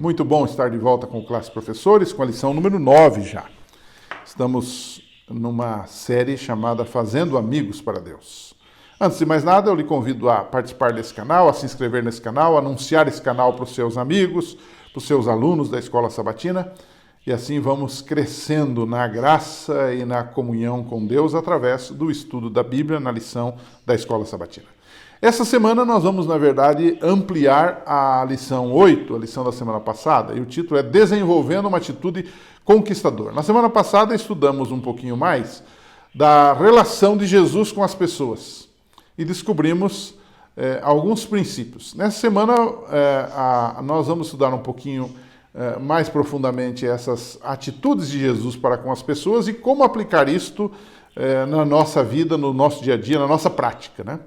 Muito bom estar de volta com o Classe Professores, com a lição número 9 já. Estamos numa série chamada Fazendo Amigos para Deus. Antes de mais nada, eu lhe convido a participar desse canal, a se inscrever nesse canal, a anunciar esse canal para os seus amigos, para os seus alunos da Escola Sabatina, e assim vamos crescendo na graça e na comunhão com Deus através do estudo da Bíblia na lição da Escola Sabatina. Essa semana nós vamos, na verdade, ampliar a lição 8, a lição da semana passada, e o título é Desenvolvendo uma Atitude Conquistadora. Na semana passada estudamos um pouquinho mais da relação de Jesus com as pessoas e descobrimos alguns princípios. Nessa semana nós vamos estudar um pouquinho mais profundamente essas atitudes de Jesus para com as pessoas e como aplicar isto na nossa vida, no nosso dia a dia, na nossa prática, né?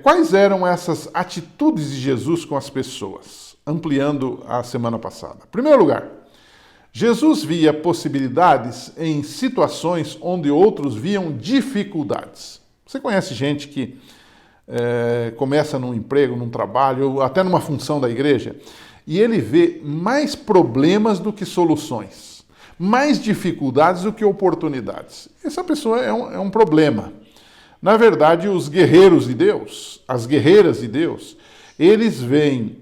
Quais eram essas atitudes de Jesus com as pessoas? Ampliando a semana passada. Em primeiro lugar, Jesus via possibilidades em situações onde outros viam dificuldades. Você conhece gente que começa num emprego, num trabalho, ou até numa função da igreja, e ele vê mais problemas do que soluções, mais dificuldades do que oportunidades. Essa pessoa é um problema. Na verdade, os guerreiros de Deus, as guerreiras de Deus, eles veem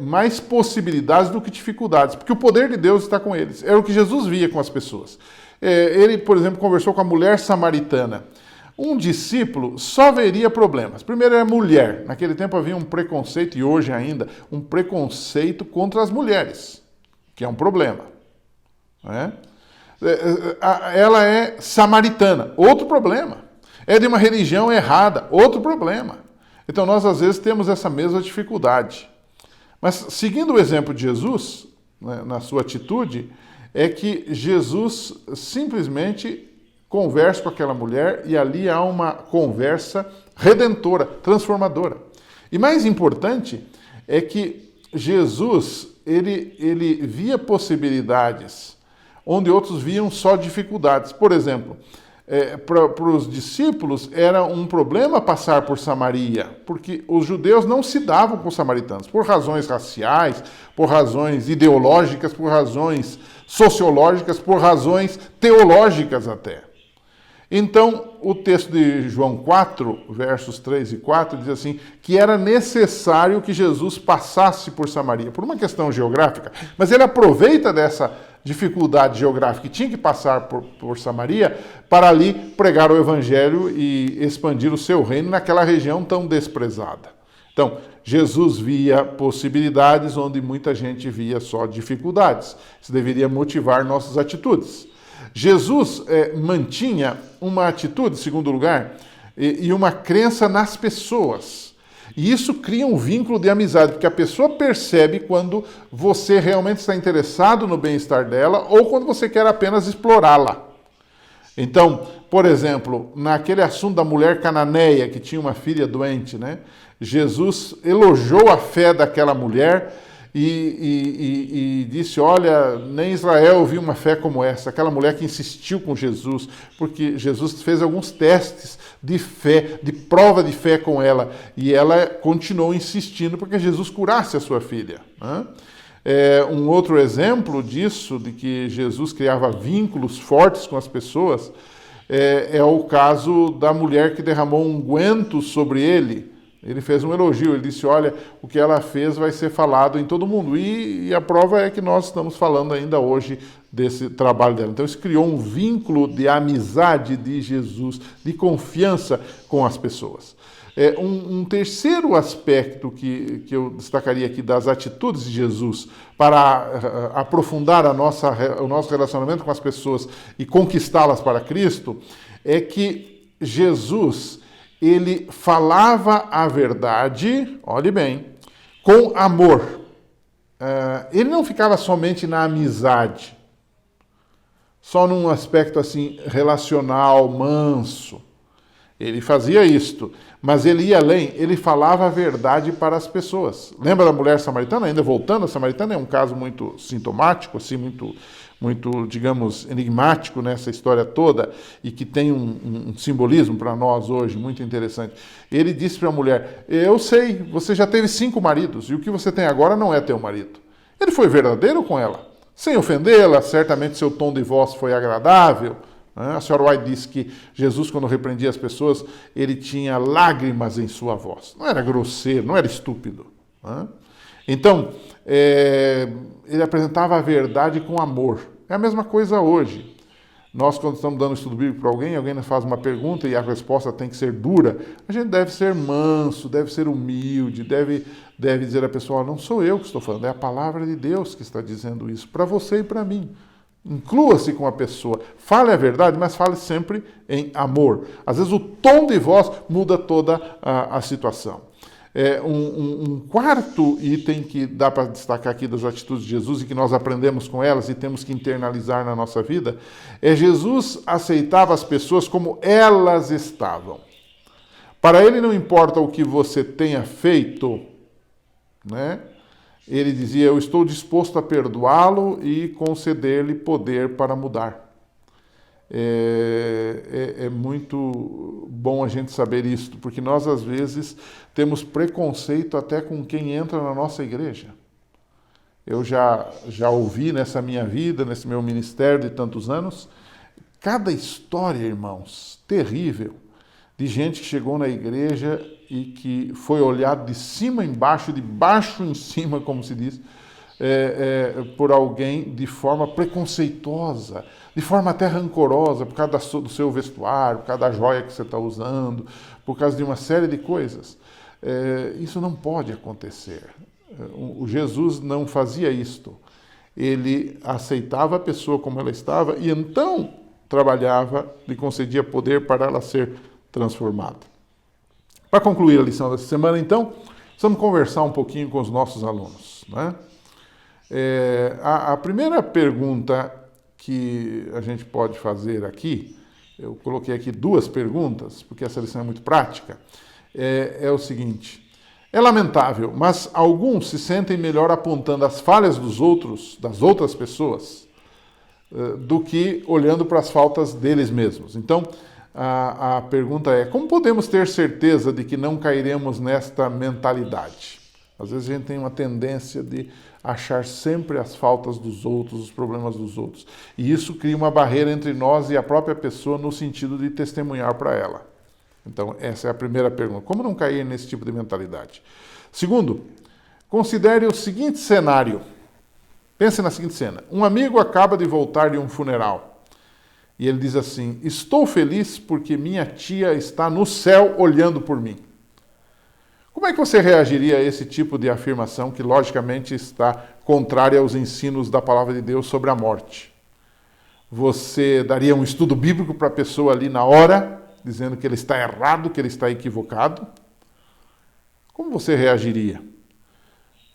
mais possibilidades do que dificuldades, porque o poder de Deus está com eles. Era o que Jesus via com as pessoas. Ele, por exemplo, conversou com a mulher samaritana. Um discípulo só veria problemas. Primeiro é mulher. Naquele tempo havia um preconceito, e hoje ainda, um preconceito contra as mulheres, que é um problema. Não é? Ela é samaritana, outro problema. É de uma religião errada, outro problema. Então nós às vezes temos essa mesma dificuldade. Mas seguindo o exemplo de Jesus, né, na sua atitude, é que Jesus simplesmente conversa com aquela mulher e ali há uma conversa redentora, transformadora. E mais importante é que Jesus, ele via possibilidades onde outros viam só dificuldades. Por exemplo, para os discípulos era um problema passar por Samaria, porque os judeus não se davam com os samaritanos, por razões raciais, por razões ideológicas, por razões sociológicas, por razões teológicas até. Então, o texto de João 4, versos 3 e 4, diz assim, que era necessário que Jesus passasse por Samaria, por uma questão geográfica, mas ele aproveita dessa dificuldade geográfica que tinha que passar por Samaria para ali pregar o evangelho e expandir o seu reino naquela região tão desprezada. Então, Jesus via possibilidades onde muita gente via só dificuldades. Isso deveria motivar nossas atitudes. Jesus mantinha uma atitude, em segundo lugar, e uma crença nas pessoas. E isso cria um vínculo de amizade, porque a pessoa percebe quando você realmente está interessado no bem-estar dela ou quando você quer apenas explorá-la. Então, por exemplo, naquele assunto da mulher cananeia que tinha uma filha doente, né? Jesus elogiou a fé daquela mulher e disse, olha, nem Israel viu uma fé como essa, aquela mulher que insistiu com Jesus, porque Jesus fez alguns testes de fé, de prova de fé com ela, e ela continuou insistindo para que Jesus curasse a sua filha. Né? Um outro exemplo disso, de que Jesus criava vínculos fortes com as pessoas, é o caso da mulher que derramou um unguento sobre ele. Ele fez um elogio, ele disse, olha, o que ela fez vai ser falado em todo mundo. E a prova é que nós estamos falando ainda hoje desse trabalho dela. Então isso criou um vínculo de amizade de Jesus, de confiança com as pessoas. Um terceiro aspecto que eu destacaria aqui das atitudes de Jesus para aprofundar o nosso relacionamento com as pessoas e conquistá-las para Cristo, é que Jesus, ele falava a verdade, olhe bem, com amor. Ele não ficava somente na amizade, só num aspecto assim relacional, manso. Ele fazia isto, mas ele ia além, ele falava a verdade para as pessoas. Lembra da mulher samaritana? Ainda voltando, a samaritana é um caso muito sintomático, assim, muito, digamos, enigmático nessa história toda e que tem um simbolismo para nós hoje muito interessante. Ele disse para a mulher, eu sei, você já teve 5 maridos e o que você tem agora não é teu marido. Ele foi verdadeiro com ela, sem ofendê-la, certamente seu tom de voz foi agradável. A senhora White disse que Jesus, quando repreendia as pessoas, ele tinha lágrimas em sua voz. Não era grosseiro, não era estúpido. Então, ele apresentava a verdade com amor. É a mesma coisa hoje. Nós, quando estamos dando estudo bíblico para alguém nos faz uma pergunta e a resposta tem que ser dura, a gente deve ser manso, deve ser humilde, deve dizer à pessoa, não sou eu que estou falando, é a palavra de Deus que está dizendo isso, para você e para mim. Inclua-se com a pessoa, fale a verdade, mas fale sempre em amor. Às vezes o tom de voz muda toda a situação. Um quarto item que dá para destacar aqui das atitudes de Jesus e que nós aprendemos com elas e temos que internalizar na nossa vida, Jesus aceitava as pessoas como elas estavam. Para ele não importa o que você tenha feito, né? Ele dizia, eu estou disposto a perdoá-lo e conceder-lhe poder para mudar. É muito bom a gente saber isso, porque nós às vezes temos preconceito até com quem entra na nossa igreja. Eu já ouvi nessa minha vida, nesse meu ministério de tantos anos, cada história, irmãos, terrível, de gente que chegou na igreja e que foi olhado de cima embaixo, de baixo em cima, como se diz, por alguém de forma preconceituosa, de forma até rancorosa, por causa do seu vestuário, por causa da joia que você está usando, por causa de uma série de coisas. Isso não pode acontecer. O Jesus não fazia isto. Ele aceitava a pessoa como ela estava e então trabalhava, lhe concedia poder para ela ser transformada. Para concluir a lição dessa semana, então, vamos conversar um pouquinho com os nossos alunos, né? A primeira pergunta que a gente pode fazer aqui, eu coloquei aqui 2 perguntas, porque essa lição é muito prática, é o seguinte: é lamentável, mas alguns se sentem melhor apontando as falhas dos outros, das outras pessoas, do que olhando para as faltas deles mesmos. Então, a pergunta é, como podemos ter certeza de que não cairemos nesta mentalidade? Às vezes a gente tem uma tendência de achar sempre as faltas dos outros, os problemas dos outros. E isso cria uma barreira entre nós e a própria pessoa no sentido de testemunhar para ela. Então, essa é a primeira pergunta. Como não cair nesse tipo de mentalidade? Segundo, considere o seguinte cenário. Pense na seguinte cena. Um amigo acaba de voltar de um funeral. E ele diz assim, estou feliz porque minha tia está no céu olhando por mim. Como é que você reagiria a esse tipo de afirmação que, logicamente, está contrária aos ensinos da palavra de Deus sobre a morte? Você daria um estudo bíblico para a pessoa ali na hora, dizendo que ele está errado, que ele está equivocado? Como você reagiria?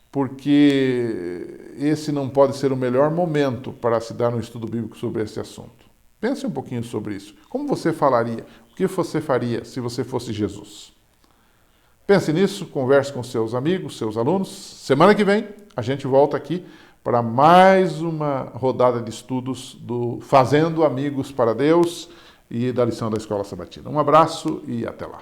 Porque esse não pode ser o melhor momento para se dar um estudo bíblico sobre esse assunto. Pense um pouquinho sobre isso. Como você falaria? O que você faria se você fosse Jesus? Pense nisso, converse com seus amigos, seus alunos. Semana que vem a gente volta aqui para mais uma rodada de estudos do Fazendo Amigos para Deus e da lição da Escola Sabatina. Um abraço e até lá.